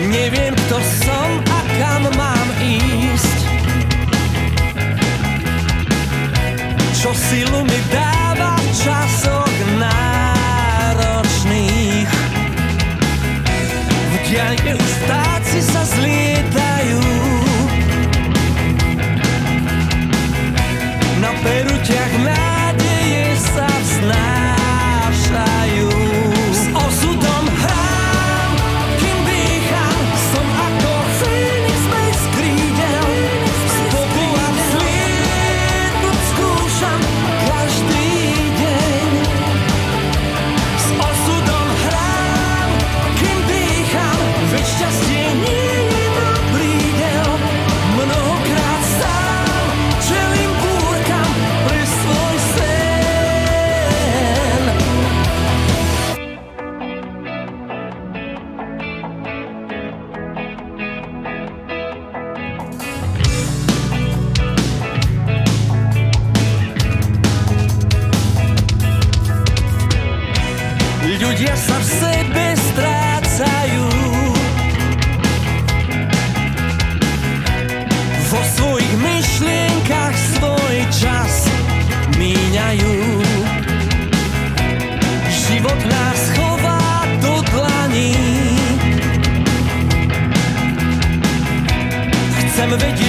Neviem, kto som a kam mám ísť. Čo silu mi dáva v časoch náročných. V diaľke už vtáci sa zlietajú. Na perutiach nádeje sa vznášajú. S osudom hrám, kým dýcham, som ako Fénix bez krídel. Z popolu vzlietnúť skúšam každý deň. S osudom hrám, kým dýcham, veď šťastie nie je na prídel. Mnohokrát sám čelím búrkam pre svoj sen. Ľudia sa v sebe strácajú. Vo svojich myšlienkach svoj čas míňajú. Život nás chová do dlaní. Chcem vedieť